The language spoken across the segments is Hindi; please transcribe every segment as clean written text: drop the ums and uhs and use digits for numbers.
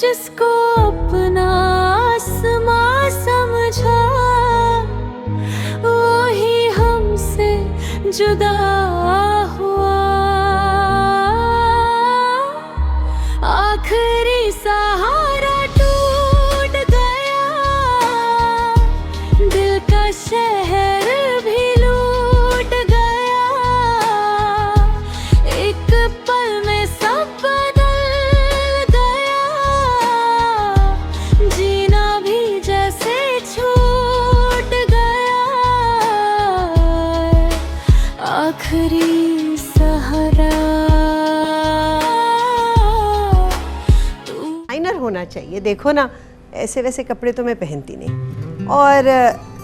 जिसको अपना आसमां समझा, वो ही हमसे जुदा हुआ। आखिरी सहारा टूट गया, दिल का शहर भी लूट गया। एक पल में सब बदल गया, जीना भी जैसे छूट गया। आखिरी सहारा डिजाइनर होना चाहिए। देखो ना, ऐसे वैसे कपड़े तो मैं पहनती नहीं। और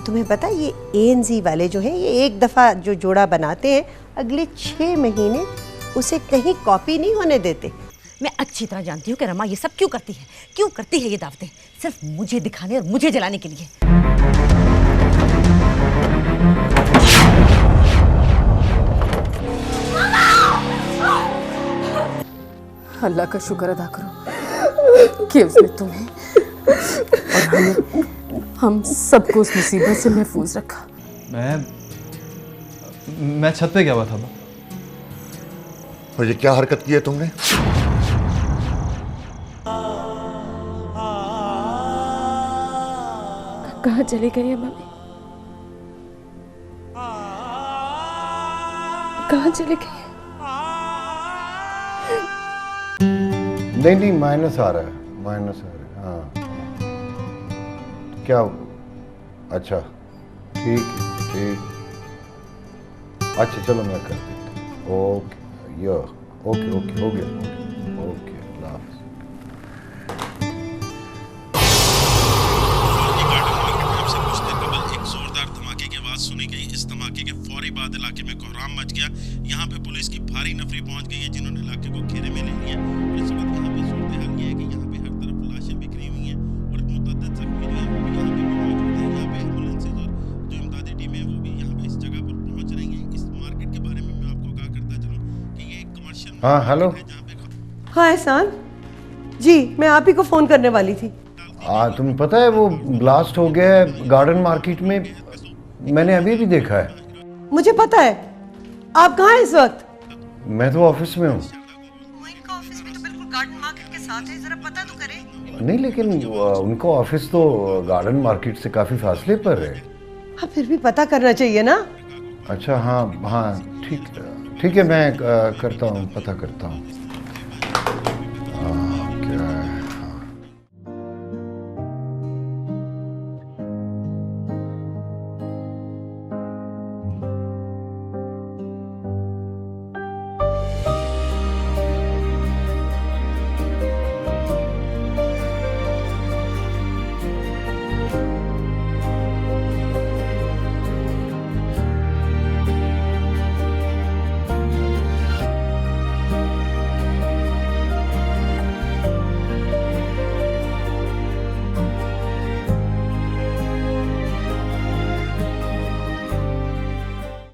तुम्हें पता है ये ANZ वाले जो हैं, ये एक दफ़ा जो जोड़ा बनाते हैं, अगले 6 महीने उसे कहीं कॉपी नहीं होने देते। मैं अच्छी तरह जानती हूँ कि रमा ये सब क्यों करती है। क्यों करती है ये दावतें? सिर्फ मुझे दिखाने और मुझे जलाने के लिए। अल्लाह का शुक्र अदा करो कि उसने तुम्हें और हम सबको उस मुसीबत से महफूज रखा। मैं छत पे गया हुआ था। और ये क्या हरकत की है तुमने? कहाँ चली गई है मम्मी? कहाँ चली गई है? नहीं, माइनस आ रहा है, माइनस आ रहा है। हाँ, क्या? अच्छा, ठीक है, ठीक। अच्छा चलो मैं कर देता हूँ। ओके, ओके ओके, हो गया, ओके, अल्लाह हाफ़िज़। कुछ देर कबल एक जोरदार धमाके की आवाज सुनी गई। इस धमाके के फौरी बाद इलाके में कोहराम मच गया। यहाँ पे पुलिस की भारी नफरी पहुंच गई है, जिन्होंने इलाके को घेरे में ले लिया। और इस वक्त यहाँ पे सूरत हाल ये है कि यहाँ पे हर तरफ लाशें बिखरी हुई हैं और मुतअद्दिद जख्मी जो है वो भी यहाँ पे मौजूद है। यहाँ पे एम्बुलेंसेज और जो इमदादी टीमें हैं वो भी यहाँ पे इस जगह पर पहुंच रही हैं। इस मार्केट के बारे में मैं आपको आगाह करता चलूँ कि ये एक कमर्शियल हाँ, हेलो। हाँ एहसान जी, मैं आप ही को फ़ोन करने वाली थी। तुम्हें पता है वो ब्लास्ट हो गया है गार्डन मार्केट में, मैंने अभी भी देखा है। मुझे पता है। आप कहाँ हैं इस वक्त? मैं तो ऑफिस में हूँ। इनका ऑफिस भी तो बिल्कुल गार्डन मार्केट के साथ है, जरा पता तो करें। नहीं, लेकिन उनका ऑफिस तो गार्डन मार्केट से काफी फासले पर है। हाँ, फिर भी पता करना चाहिए ना। अच्छा, हाँ हाँ, ठीक है, मैं करता हूँ, पता करता हूँ। क्या है?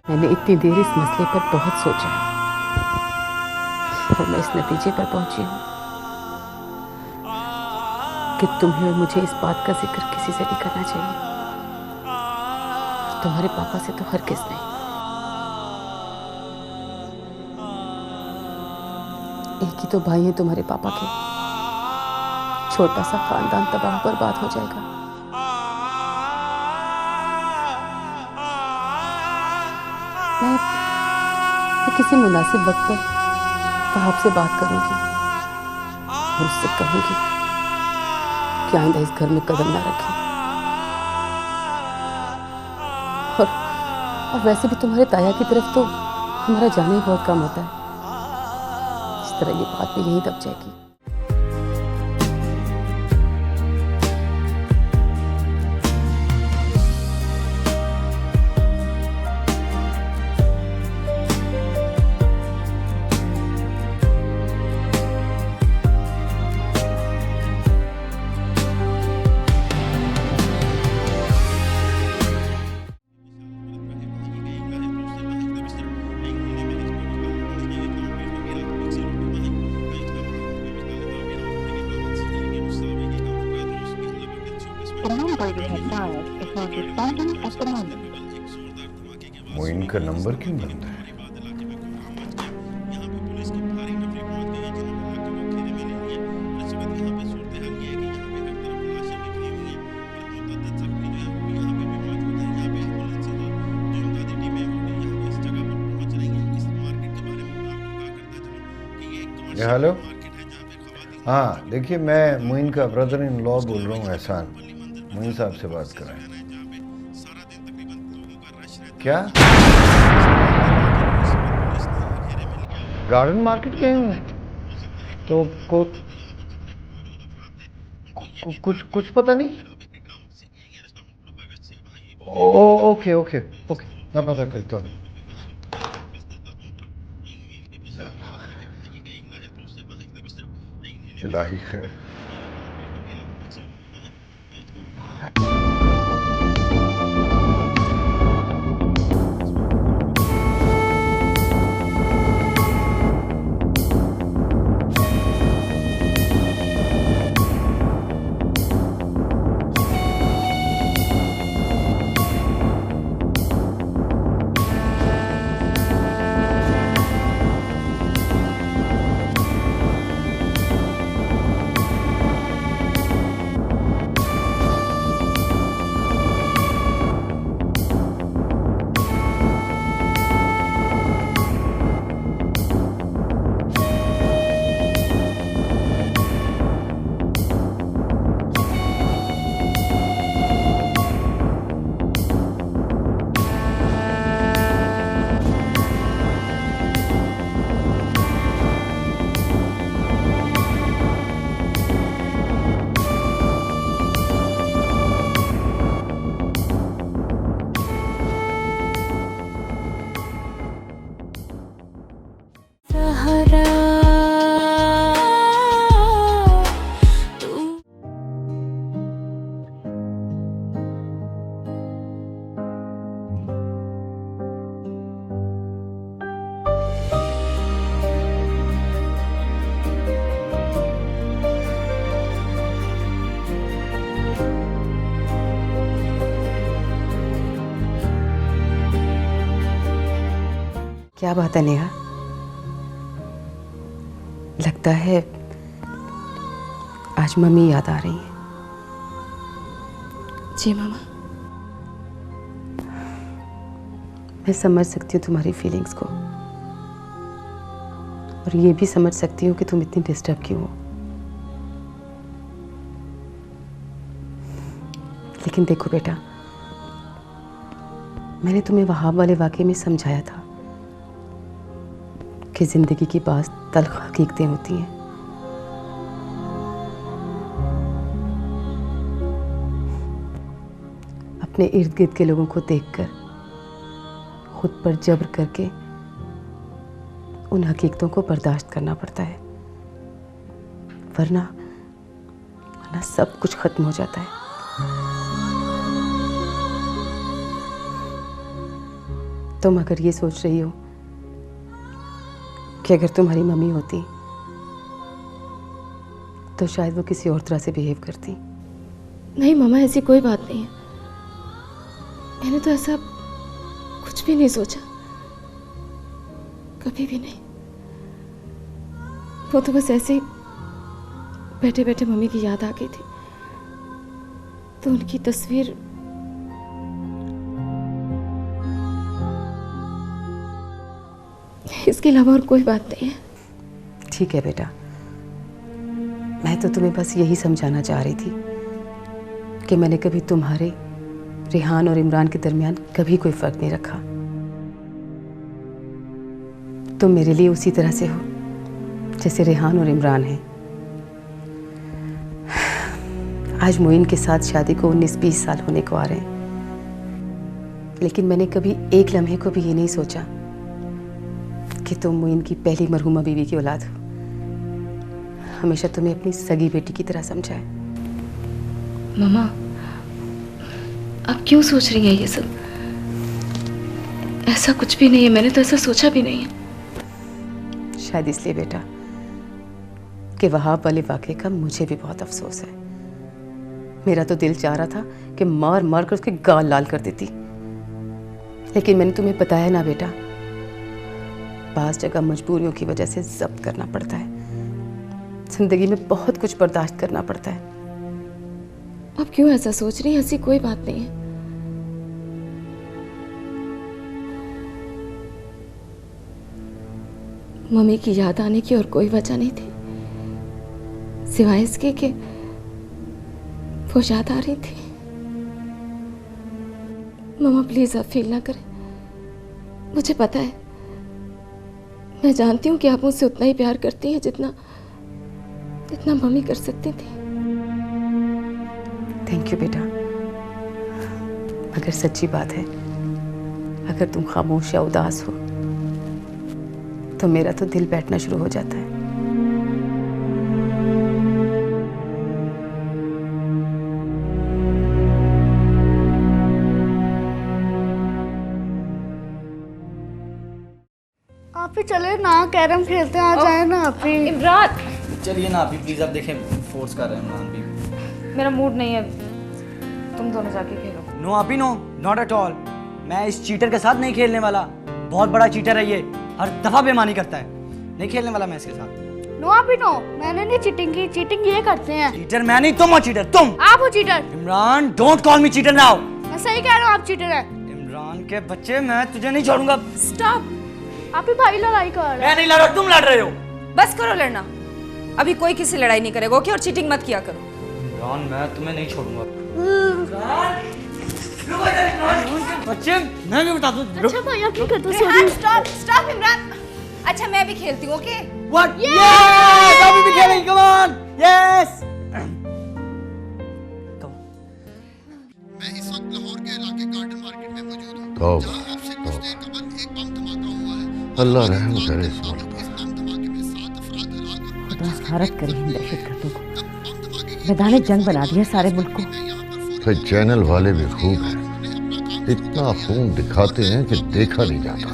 मैंने इतनी देर इस मसले पर बहुत सोचा और मैं इस नतीजे पर पहुंची हूँ कि तुम्हें और मुझे इस बात का जिक्र किसी से नहीं करना चाहिए, और तुम्हारे पापा से तो हरगिज़ नहीं। एक ही तो भाई हैं तुम्हारे पापा के, छोटा सा खानदान तबाह बर्बाद हो जाएगा। मैं किसी मुनासिब वक्त पर वहाब से बात करूंगी और उससे कहूंगी कि आइंदा इस घर में कदम ना रखें। और वैसे भी तुम्हारे ताया की तरफ तो हमारा जाना ही बहुत कम होता है। इस तरह ये बात भी यहीं दब जाएगी। मोइन का नंबर क्यों बंद है? हेलो, हाँ देखिए, मैं मोइन का ब्रदर इन लॉ बोल रहा हूँ, एहसान। मोइन साहब से बात कराएं। क्या गार्डन मार्केट गए हुए तो कुछ पता नहीं। ओके ओके ओके, मैं पता करता हूँ। इलाही खैर। क्या बात है नेहा? लगता है आज मम्मी याद आ रही है। जी मामा। मैं समझ सकती हूँ तुम्हारी फीलिंग्स को, और ये भी समझ सकती हूँ कि तुम इतनी डिस्टर्ब क्यों हो। लेकिन देखो बेटा, मैंने तुम्हें वहाब वाले वाक़े में समझाया था कि जिंदगी की बात तल्ख हकीकतें होती हैं। अपने इर्द गिर्द के लोगों को देखकर खुद पर जबर करके उन हकीकतों को बर्दाश्त करना पड़ता है, वरना सब कुछ खत्म हो जाता है। तुम अगर ये सोच रही हो कि अगर तुम्हारी मम्मी होती तो शायद वो किसी और तरह से बिहेव करती। नहीं मामा, ऐसी कोई बात नहीं है। मैंने तो ऐसा कुछ भी नहीं सोचा, कभी भी नहीं। वो तो बस ऐसे ही बैठे बैठे मम्मी की याद आ गई थी, तो उनकी तस्वीर इसके अलावा और कोई बात नहीं है। ठीक है बेटा, मैं तो तुम्हें बस यही समझाना चाह रही थी कि मैंने कभी तुम्हारे रेहान और इमरान के दरमियान कभी कोई फर्क नहीं रखा। तुम मेरे लिए उसी तरह से हो जैसे रेहान और इमरान हैं। आज मोइन के साथ शादी को 19-20 साल होने को आ रहे हैं, लेकिन मैंने कभी एक लम्हे को भी ये नहीं सोचा कि तुम मोइन की पहली मरहूमा बीवी की औलाद हो। हमेशा तुम्हें अपनी सगी बेटी की तरह समझा है। मामा, आप क्यों सोच रही हैं ये सब? ऐसा कुछ भी नहीं है, मैंने तो ऐसा सोचा भी नहीं है। शायद इसलिए बेटा कि वहाब वाले वाक़े का मुझे भी बहुत अफसोस है, मेरा तो दिल चाह रहा था कि मार मार कर उसके गाल लाल कर देती, लेकिन मैंने तुम्हें बताया ना बेटा, बाज़ जगह मजबूरियों की वजह से जब्त करना पड़ता है। जिंदगी में बहुत कुछ बर्दाश्त करना पड़ता है। अब क्यों ऐसा सोच रही हैं? ऐसी कोई बात नहीं है। मम्मी की याद आने की और कोई वजह नहीं थी, सिवाय इसके कि वो याद आ रही थी। मम्मा प्लीज आप फील ना करें, मुझे पता है, मैं जानती हूँ कि आप मुझसे उतना ही प्यार करती हैं जितना जितना मम्मी कर सकती थी। थैंक यू बेटा, मगर सच्ची बात है, अगर तुम खामोश या उदास हो तो मेरा तो दिल बैठना शुरू हो जाता है। आप ही चले ना, कैरम खेलते हैं, आ जाए ना आप ही। इमरान, चलिए ना आप ही प्लीज। अब देखें फोर्स कर रहे हैं इमरान भी। मेरा मूड नहीं है, तुम दोनों जाके खेलो। नो आप ही नो, नॉट एट ऑल। मैं इस चीटर के साथ नहीं खेलने वाला। बहुत बड़ा चीटर है ये, हर दफा बेईमानी करता है। नहीं खेलने वाला मैं इसके साथ। नो आप ही नो, मैंने नहीं चीटिंग की, चीटिंग ये करते हैं। चीटर मैं नहीं, तुम हो चीटर, तुम। आप हो cheater. Imran don't call me cheater now. मैं सही कह रहा हूँ, आप चीटर हैं। इमरान के बच्चे, मैं तुझे नहीं छोड़ूंगा। स्टॉप। आप ही भाई लड़ाई कर रहे हैं। मैं नहीं लड़ रहा, तुम लड़ रहे हो। बस करो लड़ना, अभी कोई किसी लड़ाई नहीं करेगा, ओके? और चीटिंग मत किया करो। इमरान मैं तुम्हें नहीं छोड़ूंगा। बच्चे मैं भी बता दूं। अच्छा भाई आप क्यों करते हो? सॉरी। Stop stop Imran. अच्छा मैं भी खेलती हूँ, ओके? What? Yes! अभी भी खेलेंगे, come on! Yes! मैं इस वक्त लाहौर के इलाके गार्डन मार्केट में मौजूद हूँ, जहाँ आपसे कुछ देर कबल एक बम धमाका हुआ है। अल्लाह रहम करे इस बम धमाके में 7 अफराद हलाक और 25 भारत करी इन दहशतगर्दों को, मैदान जंग बना दिया सारे मुल्क को। फिर चैनल वाले भी खूब हैं, इतना खून दिखाते हैं कि देखा नहीं जाता।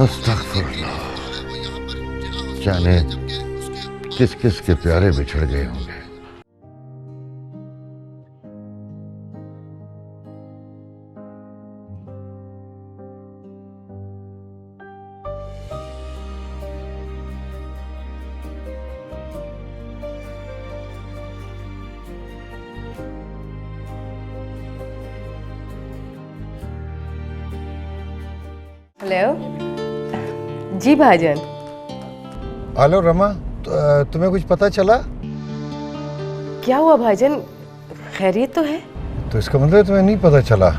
अस्तगफुरुल्लाह, जाने किस किस के प्यारे बिछड़ गए होंगे। हेलो जी भाईजान। हेलो रमा, तुम्हें कुछ पता चला? क्या हुआ भाईजान, खैरियत तो है? तो इसका मतलब तुम्हें नहीं पता चला?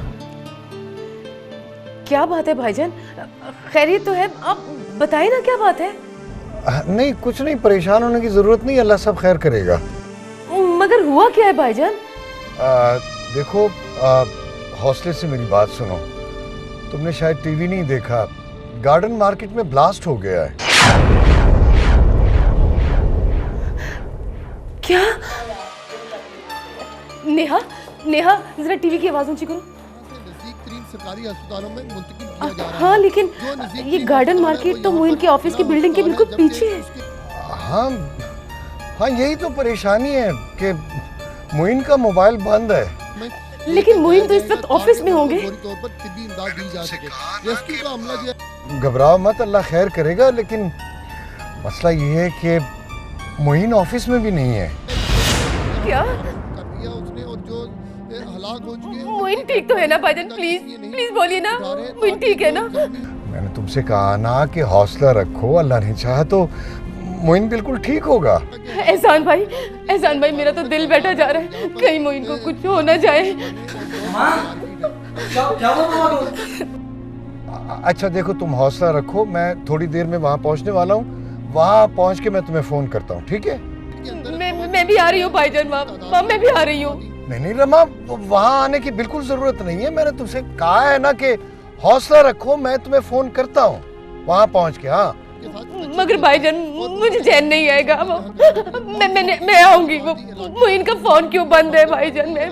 क्या बात है भाईजान, खैरियत तो है, आप बताइए ना क्या बात है। नहीं कुछ नहीं, परेशान होने की जरूरत नहीं, अल्लाह सब खैर करेगा। मगर हुआ क्या है भाईजान? देखो, हौसले से मेरी बात सुनो। तुमने शायद टीवी नहीं देखा, गार्डन मार्केट में ब्लास्ट हो गया है। क्या? नेहा नेहा जरा टीवी की आवाज ऊंची करो। सरकारी अस्पतालों में मुंतकिल किया जा रहा है। हाँ लेकिन ये गार्डन मार्केट तो मोइन के ऑफिस की बिल्डिंग के बिल्कुल पीछे है। हाँ हाँ, यही तो परेशानी है कि मोइन का मोबाइल बंद है। लेकिन मोइन तो इस वक्त ऑफिस में होंगे। घबराओ मत, अल्लाह खैर करेगा, लेकिन मसला ये है कि मोइन ऑफिस में भी नहीं है। क्या? उसने और जो हलाक हो चुके हैं। मोइन ठीक तो है ना भाईजान? प्लीज प्लीज बोलिए ना, मोइन ठीक है ना? मैंने तुमसे कहा ना कि हौसला रखो, अल्लाह ने चाहा तो मोइन बिल्कुल ठीक होगा। एहसान भाई मेरा तो दिल बैठा जा रहा है, कहीं मोइन को कुछ हो ना जाए। अच्छा देखो, तुम हौसला रखो, मैं थोड़ी देर में वहाँ पहुँचने वाला हूँ, वहाँ पहुँच के मैं तुम्हें फोन करता हूँ, ठीक है? मैं भी आ रही हूँ भाईजान, वहाँ मैं भी आ रही हूँ। नहीं रमा, वहाँ आने की बिल्कुल जरूरत नहीं है, मैंने तुमसे कहा है ना कि हौसला रखो, मैं तुम्हें फोन करता हूँ वहाँ पहुँच के। हाँ मगर भाईजान मुझे चैन नहीं आएगा, मैं आऊंगी। मोइन का फोन क्यों बंद है भाईजान? मैं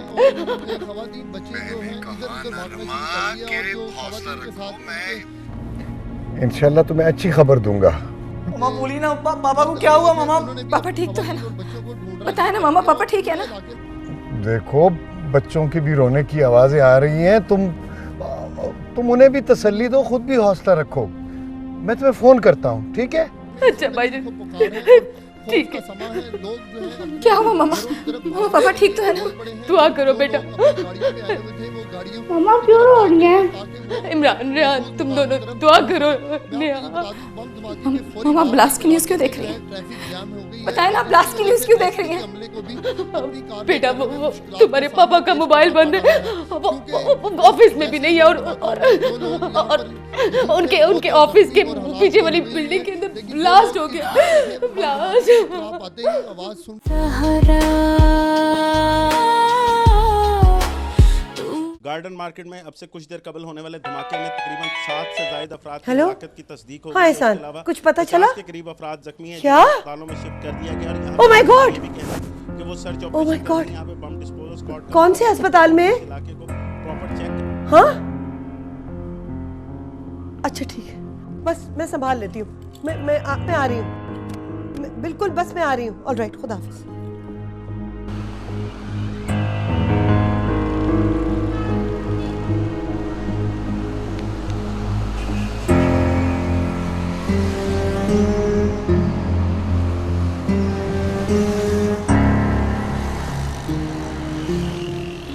हौसला रखो, मैं इंशाल्लाह तुम्हें अच्छी खबर दूंगा। मामा बोली ना पापा को क्या हुआ मामा? पापा ठीक तो है ना? बताए ना मामा, पापा ठीक है ना? देखो बच्चों की भी रोने की आवाजें आ रही हैं, तुम उन्हें भी तसल्ली दो, खुद भी हौसला रखो। मैं तुम्हें फोन करता हूँ, ठीक है? अच्छा भाई ठीक है। क्या हुआ मामा? मामा पापा ठीक तो है ना? दुआ करो बेटा। मम्मा क्यों रो रही हैं? इमरान रेहान तुम दोनों दुआ करो। मामा ब्लास्ट की न्यूज़ क्यों देख रही हैं? बताए ना, ब्लास्ट की न्यूज़ क्यों देख रही हैं? बेटा वो तुम्हारे पापा का मोबाइल बंद है, वो ऑफिस में भी नहीं है, और उनके ऑफिस के पीछे वाली बिल्डिंग के अंदर ब्लास्ट हो गया। ब्लास्ट गार्डन मार्केट में अब से कुछ देर कबल होने वाले धमाके में तकरीबन 7 से ज्यादा अफराद की हेलो? हलाकत की तस्दीक हो हाँ गई। एहसान, इसके अलावा कुछ पता चला? 50 के करीब अफराद जख्मी हैं, क्या? जिन्हें अस्पतालों में शिफ्ट कर दिया गया। और यहाँ Oh my God! ये भी कहना है कि वो search Oh my operation God! यहाँ पे बम डिस्पोजल स्क्वाड कौन से अस्पताल में? इलाके को प्रॉपर चेक। हाँ अच्छा ठीक है, बस मैं संभाल लेती हूँ। मैं आ रही हूँ, बिल्कुल बस मैं आ रही हूँ। ऑलराइट, खुदा हाफिज।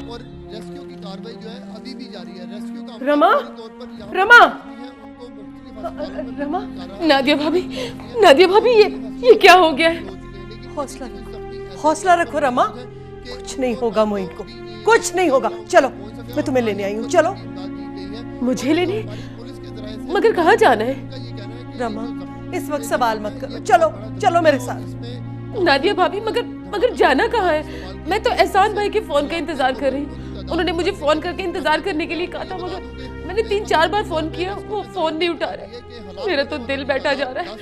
और रेस्क्यू की कार्रवाई जो है अभी भी जारी है। रेस्क्यू का रमा, रमा, रमा, नादिया भाभी ये क्या हो गया है? हौसला रखो रमा, कुछ नहीं होगा मोइन को, कुछ नहीं होगा। चलो मैं तुम्हें लेने आई हूँ, चलो। मुझे लेने? मगर कहाँ जाना है? रमा इस वक्त सवाल मत करो, चलो चलो मेरे साथ। नादिया भाभी मगर जाना कहाँ है? मैं तो एहसान भाई के फोन का इंतजार कर रही हूँ। उन्होंने मुझे फोन करके इंतजार करने के लिए कहा था, मगर मैंने 3-4 बार फोन किया, वो फोन नहीं उठा रहे। मेरा तो दिल बैठा जा रहा है।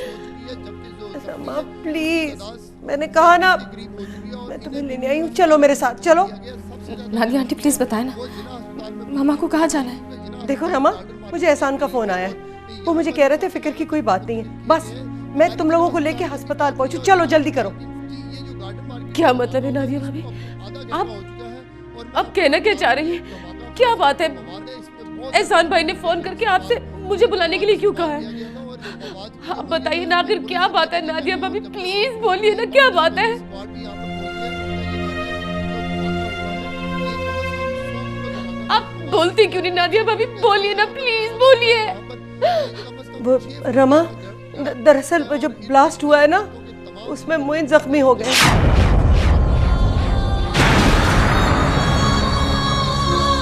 रमा प्लीज, मैंने कहा ना मैं तुम्हें लेने आई हूँ, चलो मेरे साथ चलो। नादिया आंटी प्लीज बताए ना, मामा को कहाँ जाना है? देखो रमा, मुझे एहसान का फोन आया है, वो मुझे कह रहे थे फिक्र की कोई बात नहीं है, बस मैं तुम लोगों को लेके अस्पताल पहुंचू, चलो जल्दी करो। क्या मतलब है नादिया भाभी? आप कहना क्या चाह रही हैं? क्या बात है? एहसान भाई ने फोन करके आपसे मुझे बुलाने के लिए क्यों कहा है? आप बताइए ना, आखिर क्या बात है? नादिया भाभी प्लीज बोलिए ना, क्या बात है? आप बोलती क्यों नहीं नादिया भाभी? बोलिए ना प्लीज, बोलिए। वो रमा, दरअसल वो जो ब्लास्ट हुआ है ना, उसमें मोइन जख्मी हो गए।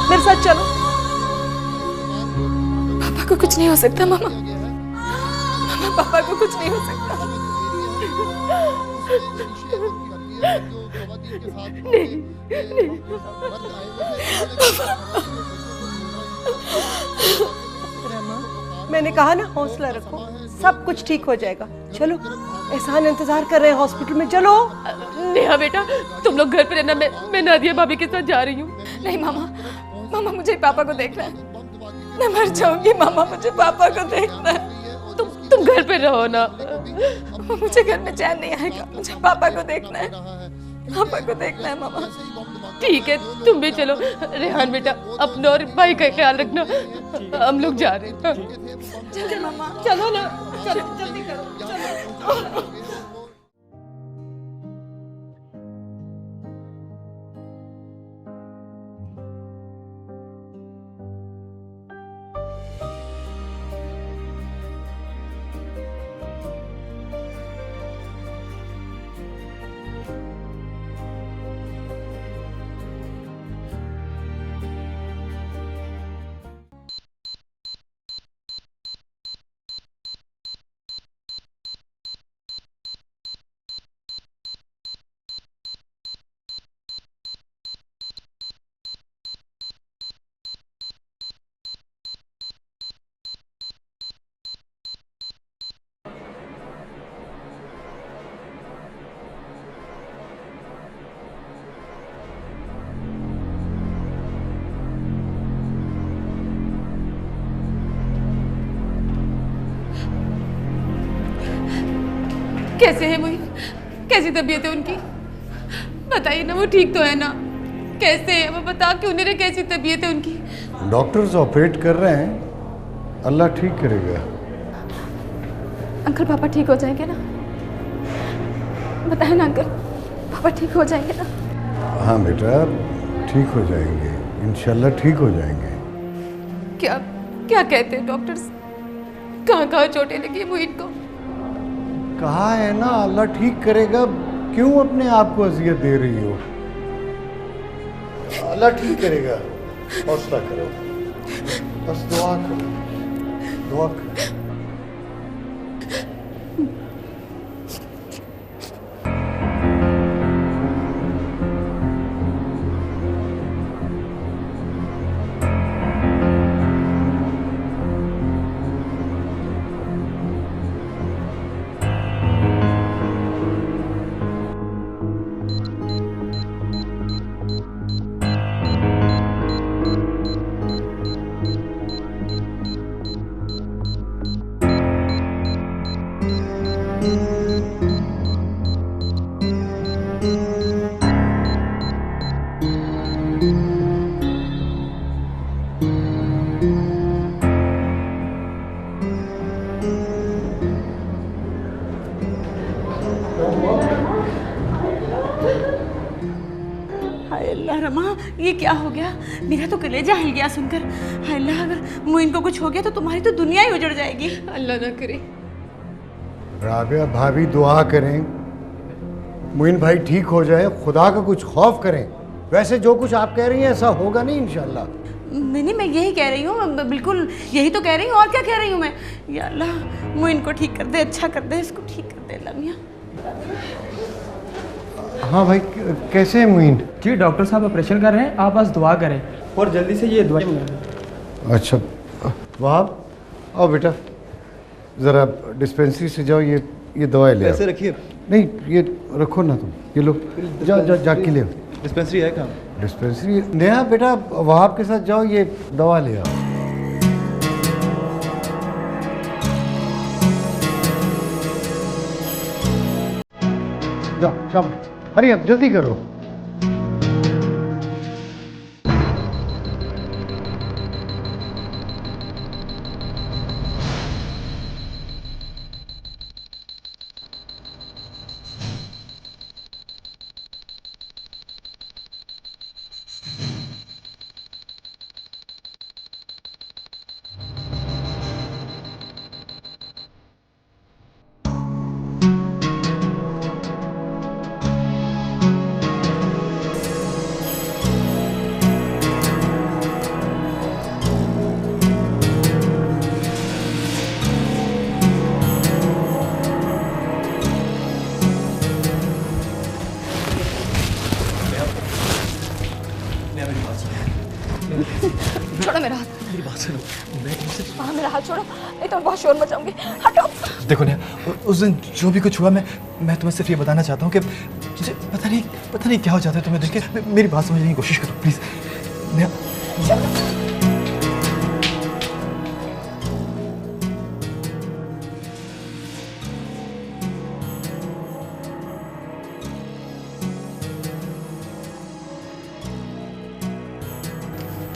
मेरे साथ चलो। पापा को कुछ नहीं हो सकता मामा, पापा को कुछ नहीं हो सकता। नहीं, नहीं। मैंने कहा ना हौसला रखो, सब कुछ ठीक हो जाएगा। चलो, एहसान इंतजार कर रहे हैं हॉस्पिटल में, चलो। नेहा बेटा तुम लोग घर पे रहना, मैं नादिया भाभी के साथ जा रही हूँ। नहीं मामा मुझे पापा को देखना है, मैं मर जाऊंगी मामा, मुझे पापा को देखना है। तुम घर पे रहो ना, मुझे घर में चैन नहीं आएगा, मुझे पापा को देखना है, पापा को देखना है मामा। ठीक है तुम भी चलो। रेहान बेटा अपना और भाई का ख्याल रखना, हम लोग जा रहे हैं। चलो मामा, चलो ना, चलो जल्दी करो, चलो। कैसे है मोइन? कैसी तबीयत है उनकी? बताइए ना, वो ठीक तो है ना? कैसे है वो? बता क्यों नहीं रहे? कैसी तबीयत है उनकी? डॉक्टर्स ऑपरेट कर रहे हैं, अल्लाह ठीक करेगा। अंकल पापा ठीक हो जाएंगे ना? बताए ना अंकल, पापा ठीक हो जाएंगे ना? हाँ बेटा, ठीक हो जाएंगे, इंशाल्लाह ठीक हो जाएंगे। क्या क्या कहते हैं डॉक्टर्स? कहाँ कहाँ चोटें लगी मोइन को? कहा है ना अल्लाह ठीक करेगा, क्यों अपने आप को अजियत दे रही हो? अल्लाह ठीक करेगा, हौसला करो, बस दुआ करो, दुआ करो। हाय अल्लाह रमा, ये क्या हो गया? मेरा तो कलेजा हिल गया सुनकर। हाय अल्लाह, अगर मोइन को कुछ हो गया तो तुम्हारी तो दुनिया ही उजड़ जाएगी। अल्लाह ना करे। राबिया भाभी दुआ करें, मोइन भाई ठीक हो जाए, खुदा का कुछ खौफ करें। वैसे जो कुछ आप कह रही हैं ऐसा होगा नहीं इंशाल्लाह। नहीं, मैं यही कह रही हूँ, बिल्कुल यही तो कह रही हूँ। और क्या कह रही हूँ मैं? या अल्लाह, मोइन को ठीक कर दे, अच्छा कर दे, इसको ठीक कर दे अल्लाह मियां। हाँ भाई, कैसे है मोइन? जी डॉक्टर साहब ऑपरेशन कर रहे हैं, आप बस दुआ करें और जल्दी से ये दवाई मंगा। अच्छा वहाब, आओ बेटा, ज़रा डिस्पेंसरी से जाओ, ये दवाई ले आओ। ऐसे रखिए। नहीं, ये रखो ना तुम, ये लो, जाओ जाके ले आओ। डिस्पेंसरी है कहाँ? डिस्पेंसरी नेहा बेटा, वहाब के साथ जाओ, ये दवा ले आओ। जाओ जाओ, अरे अब जल्दी करो। छोड़ो मेरा हाथ। मेरी बात सुनो, मैं तुमसे। हाँ, मेरा हाथ छोड़ो, नहीं तो मैं बहुत शोर मचाऊंगी। हटो। देखो नेहा, उस दिन जो भी कुछ हुआ, मैं तुम्हें सिर्फ ये बताना चाहता हूँ कि मुझे पता नहीं क्या हो जाता है तुम्हें देख के। मेरी बात समझने की कोशिश करो प्लीज नेहा।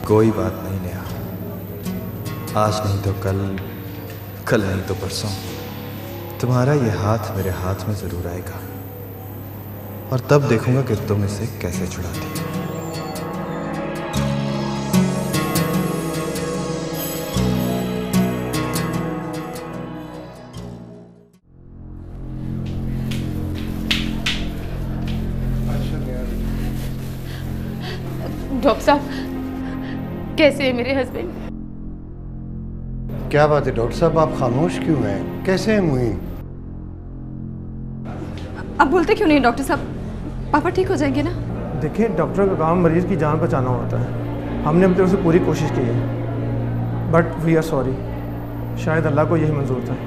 कोई बात नहीं नेहा, आज नहीं तो कल, कल नहीं तो परसों तुम्हारा ये हाथ मेरे हाथ में जरूर आएगा और तब देखूंगा कि तुम इसे कैसे छुड़ाती हो। डॉक्टर साहब, कैसे है मेरे हस्बैंड? क्या बात है डॉक्टर साहब, आप खामोश क्यों हैं? कैसे हैं मोइन? आप बोलते क्यों नहीं डॉक्टर साहब? पापा ठीक हो जाएंगे ना? देखिए, डॉक्टर का काम मरीज की जान बचाना होता है। हमने अपनी तरफ से पूरी कोशिश की है, बट वी आर सॉरी। शायद अल्लाह को यही मंजूर था।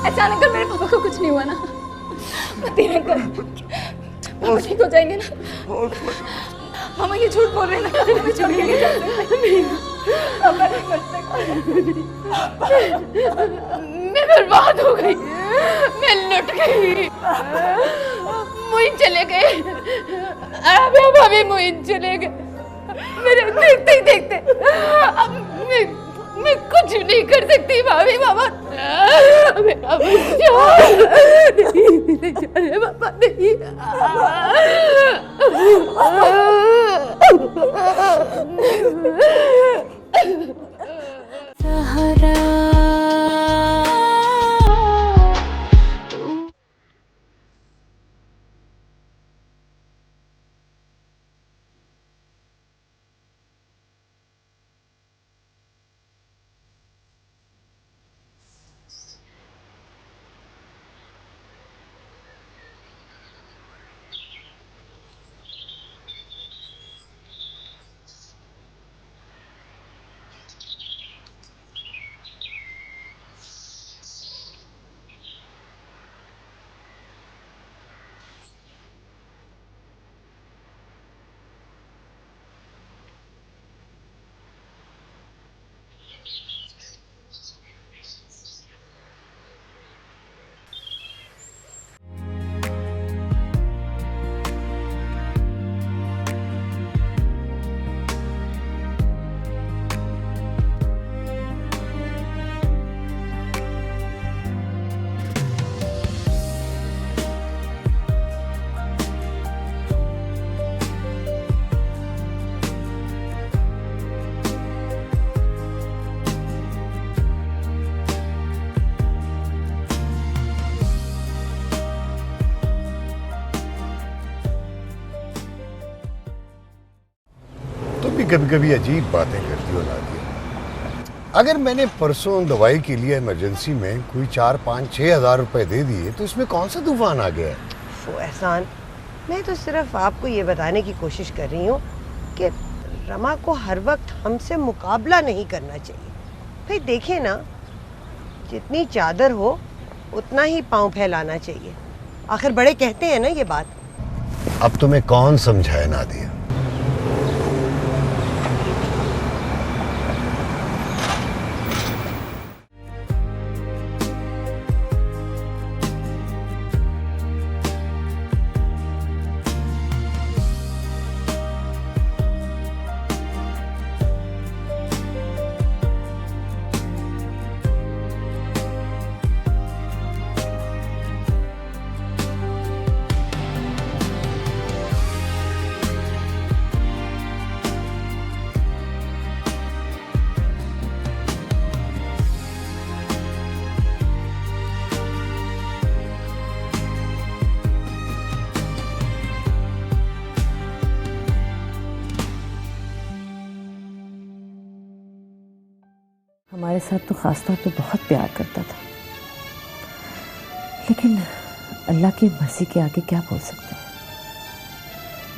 अचानक मेरे पापा को कुछ नहीं धीरे कर। मामा ठीक हो जाएंगे ना? मामा ये झूठ बोल रहे हैं ना, हमें छोड़ के नहीं जा सकते। पापा नहीं कर सकते। मैं बर्बाद हो गई, मैं लुट गई। मोइन चले गए, अभी मोइन चले गए। मेरे देखते ही देखते अब मैं कुछ नहीं कर सकती भाभी। मामा मेरा बच्चा नहीं जा रहे, पापा नहीं। सहारा कभी कभी अजीब बातें करती हो नादिया। अगर मैंने परसों दवाई के लिए इमरजेंसी में कोई 4-5-6 हज़ार रुपए दे दिए तो इसमें कौन सा तूफान आ गया है? एहसान, मैं तो सिर्फ आपको ये बताने की कोशिश कर रही हूँ कि रमा को हर वक्त हमसे मुकाबला नहीं करना चाहिए। भाई देखें ना, जितनी चादर हो उतना ही पाँव फैलाना चाहिए। आखिर बड़े कहते हैं ना ये बात। अब तुम्हें कौन समझाए नादिया? हमारे साथ तो खास तौर पे बहुत प्यार करता था, लेकिन अल्लाह की मर्जी के आगे क्या बोल सकते हैं,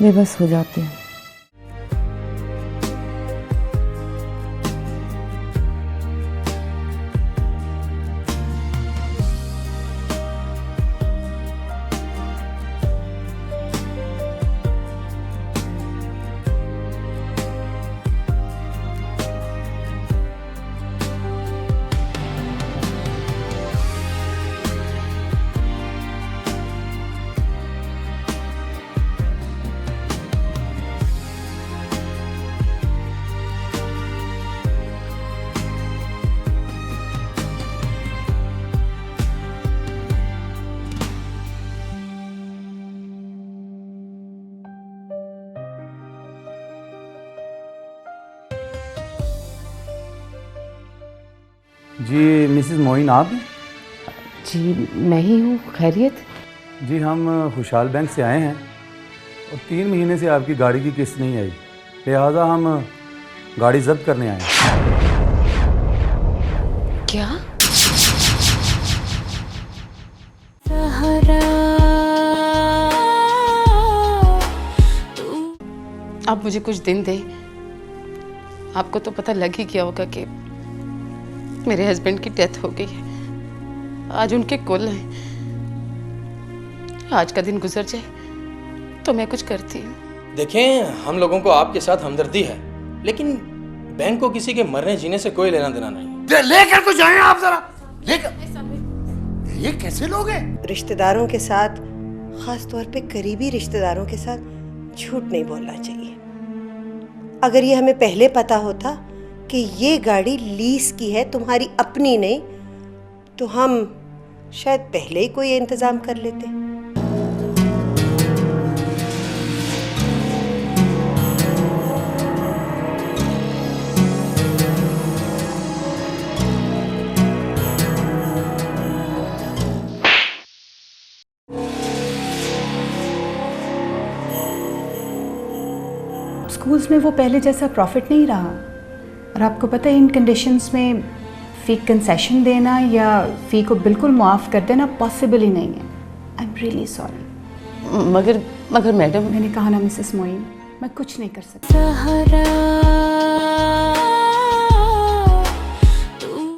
बेबस हो जाते हैं। जी मिसेस मोइन आप? जी मैं ही हूँ। खैरियत? जी हम खुशहाल बैंक से आए हैं और 3 महीने से आपकी गाड़ी की किस्त नहीं आई, लिहाजा हम गाड़ी जब्त करने आए हैं। क्या? आप मुझे कुछ दिन दें। आपको तो पता लग ही गया होगा कि मेरे हस्बैंड की डेथ हो गई है। आज उनके कुल हैं। आज का दिन गुजर जाए तो मैं कुछ करती हूँ। देखें, हम लोगों को आपके साथ हमदर्दी है, लेकिन बैंक को किसी के मरने जीने से कोई लेना देना नहीं। लेकर तो जाए आप जरा, लेकर। ये कैसे लोग हैं? रिश्तेदारों के साथ, खास तौर पे करीबी रिश्तेदारों के साथ झूठ नहीं बोलना चाहिए। अगर ये हमें पहले पता होता कि ये गाड़ी लीज की है, तुम्हारी अपनी नहीं, तो हम शायद पहले ही कोई इंतजाम कर लेते। स्कूल्स में वो पहले जैसा प्रॉफिट नहीं रहा, और आपको पता है इन कंडीशंस में फ़ी कंसेशन देना या फ़ी को बिल्कुल मुआफ़ कर देना पॉसिबल ही नहीं है। I am really sorry. मगर मैडम, मैंने कहा ना मिसेस मोइन, मैं कुछ नहीं कर सकती।